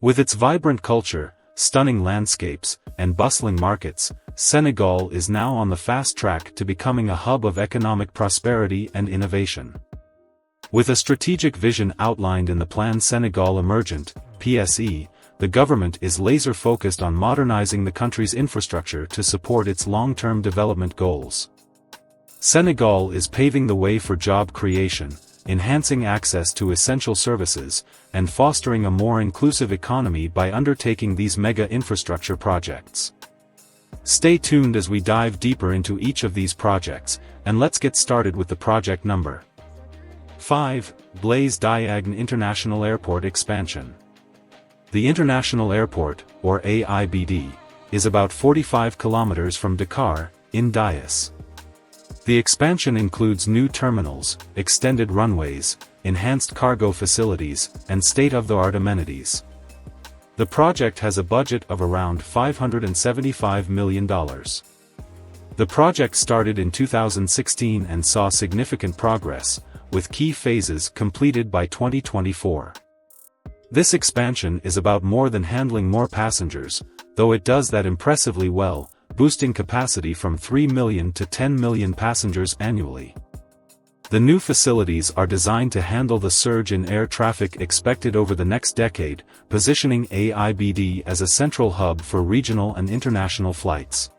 With its vibrant culture, stunning landscapes, and bustling markets, Senegal is now on the fast track to becoming a hub of economic prosperity and innovation. With a strategic vision outlined in the Plan Sénégal Émergent, PSE, the government is laser-focused on modernizing the country's infrastructure to support its long-term development goals. Senegal is paving the way for job creation, enhancing access to essential services, and fostering a more inclusive economy by undertaking these mega infrastructure projects. Stay tuned as we dive deeper into each of these projects, and let's get started with the project number 5, Blaise Diagne International Airport Expansion. The International Airport, or AIBD, is about 45 kilometers from Dakar, in Ndiaye. The expansion includes new terminals, extended runways, enhanced cargo facilities, and state-of-the-art amenities. The project has a budget of around $575 million. The project started in 2016 and saw significant progress, with key phases completed by 2024. This expansion is about more than handling more passengers, though it does that impressively well, boosting capacity from 3 million to 10 million passengers annually. The new facilities are designed to handle the surge in air traffic expected over the next decade, positioning AIBD as a central hub for regional and international flights.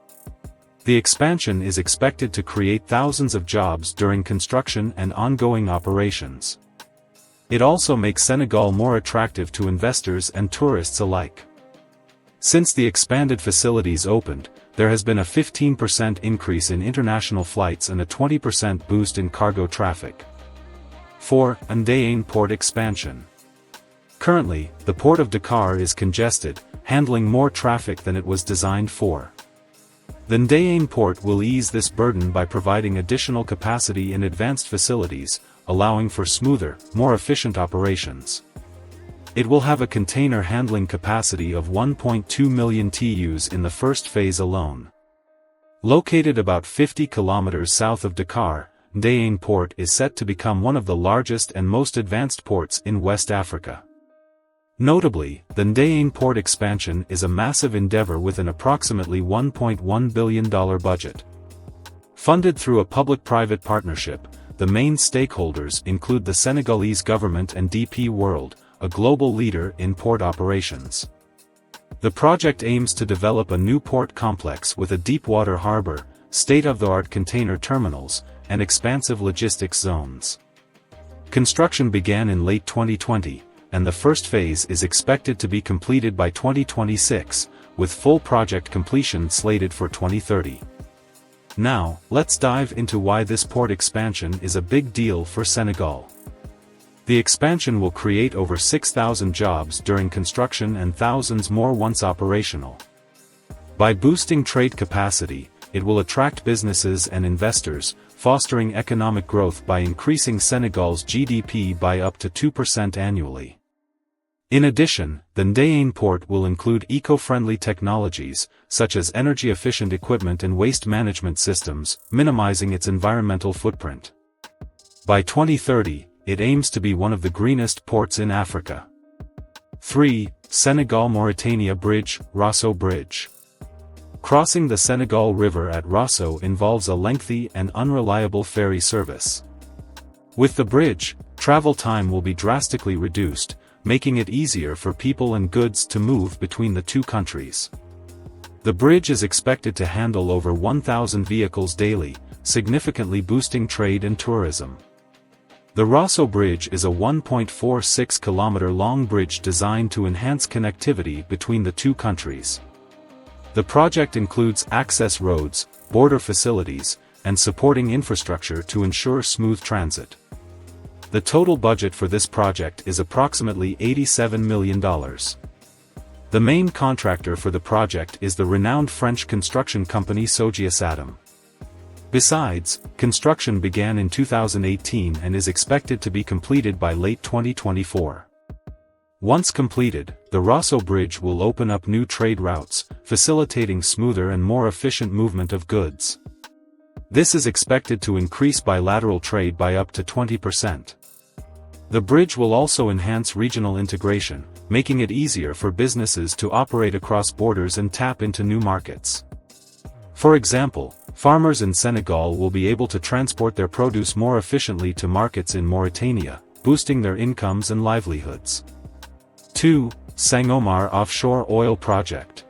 The expansion is expected to create thousands of jobs during construction and ongoing operations. It also makes Senegal more attractive to investors and tourists alike. Since the expanded facilities opened, there has been a 15% increase in international flights and a 20% boost in cargo traffic. 4. Ndayane Port Expansion. Currently, the port of Dakar is congested, handling more traffic than it was designed for. The Ndayane port will ease this burden by providing additional capacity in advanced facilities, allowing for smoother, more efficient operations. It will have a container handling capacity of 1.2 million TEUs in the first phase alone. Located about 50 kilometers south of Dakar, Ndayane Port is set to become one of the largest and most advanced ports in West Africa. Notably, the Ndayane Port expansion is a massive endeavor with an approximately $1.1 billion budget. Funded through a public-private partnership, the main stakeholders include the Senegalese government and DP World, a global leader in port operations. The project aims to develop a new port complex with a deep-water harbor, state-of-the-art container terminals, and expansive logistics zones. Construction began in late 2020, and the first phase is expected to be completed by 2026, with full project completion slated for 2030. Now, let's dive into why this port expansion is a big deal for Senegal. The expansion will create over 6,000 jobs during construction and thousands more once operational. By boosting trade capacity, it will attract businesses and investors, fostering economic growth by increasing Senegal's GDP by up to 2% annually. In addition, the Ndayane port will include eco-friendly technologies, such as energy-efficient equipment and waste management systems, minimizing its environmental footprint. By 2030, it aims to be one of the greenest ports in Africa. 3. Senegal-Mauritania Bridge, Rosso Bridge. Crossing the Senegal River at Rosso involves a lengthy and unreliable ferry service. With the bridge, travel time will be drastically reduced, making it easier for people and goods to move between the two countries. The bridge is expected to handle over 1,000 vehicles daily, significantly boosting trade and tourism. The Rosso Bridge is a 1.46-kilometer-long bridge designed to enhance connectivity between the two countries. The project includes access roads, border facilities, and supporting infrastructure to ensure smooth transit. The total budget for this project is approximately $87 million. The main contractor for the project is the renowned French construction company Sogea-Satom. Besides, construction began in 2018 and is expected to be completed by late 2024. Once completed, the Rosso Bridge will open up new trade routes, facilitating smoother and more efficient movement of goods. This is expected to increase bilateral trade by up to 20%. The bridge will also enhance regional integration, making it easier for businesses to operate across borders and tap into new markets. For example, farmers in Senegal will be able to transport their produce more efficiently to markets in Mauritania, boosting their incomes and livelihoods. 2. Sangomar Offshore Oil Project.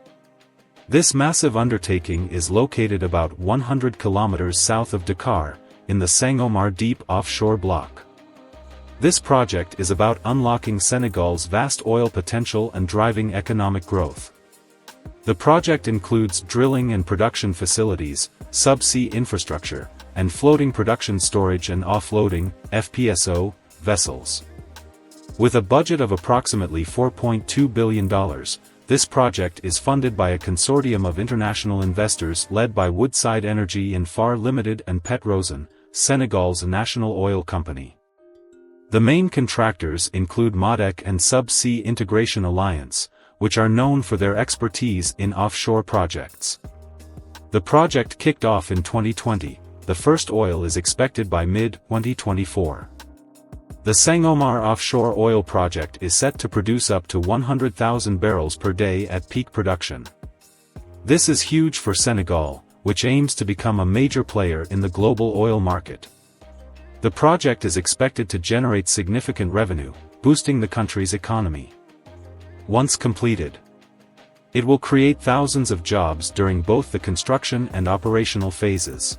This massive undertaking is located about 100 kilometers south of Dakar, in the Sangomar Deep offshore block. This project is about unlocking Senegal's vast oil potential and driving economic growth. The project includes drilling and production facilities, subsea infrastructure, and floating production storage and offloading (FPSO) vessels. With a budget of approximately $4.2 billion, this project is funded by a consortium of international investors led by Woodside Energy and Far Limited and Petrosen, Senegal's national oil company. The main contractors include MODEC and Subsea Integration Alliance, which are known for their expertise in offshore projects. The project kicked off in 2020, the first oil is expected by mid-2024. The Sangomar offshore oil project is set to produce up to 100,000 barrels per day at peak production. This is huge for Senegal, which aims to become a major player in the global oil market. The project is expected to generate significant revenue, boosting the country's economy. Once completed, it will create thousands of jobs during both the construction and operational phases.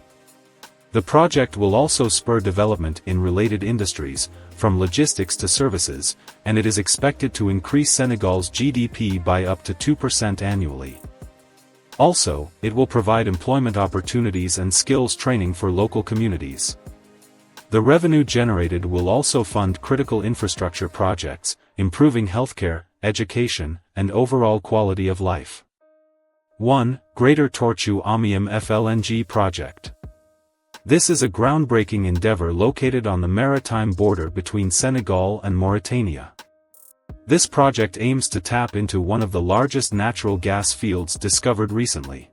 The project will also spur development in related industries, from logistics to services, and it is expected to increase Senegal's GDP by up to 2% annually. Also, it will provide employment opportunities and skills training for local communities. The revenue generated will also fund critical infrastructure projects, improving healthcare, education, and overall quality of life. 1. Greater Tortue Ahmeyim FLNG Project. This is a groundbreaking endeavor located on the maritime border between Senegal and Mauritania. This project aims to tap into one of the largest natural gas fields discovered recently.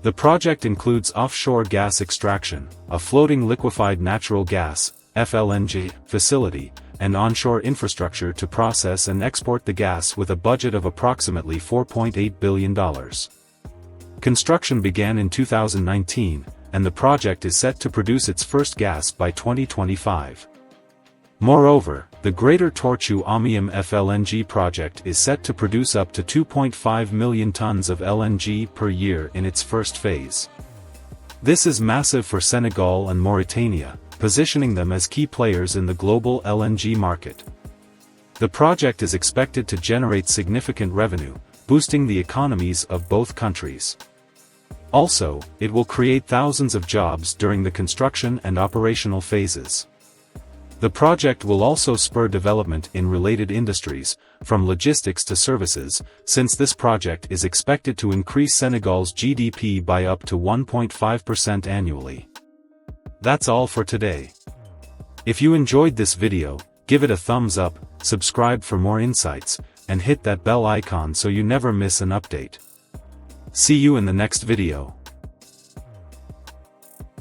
The project includes offshore gas extraction, a floating liquefied natural gas (FLNG) facility, and onshore infrastructure to process and export the gas with a budget of approximately $4.8 billion. Construction began in 2019, and the project is set to produce its first gas by 2025. Moreover, the Greater Tortue Ahmeyim FLNG project is set to produce up to 2.5 million tons of LNG per year in its first phase. This is massive for Senegal and Mauritania, positioning them as key players in the global LNG market. The project is expected to generate significant revenue, boosting the economies of both countries. Also, it will create thousands of jobs during the construction and operational phases. The project will also spur development in related industries, from logistics to services, since this project is expected to increase Senegal's GDP by up to 1.5% annually. That's all for today. If you enjoyed this video, give it a thumbs up, subscribe for more insights, and hit that bell icon so you never miss an update. See you in the next video.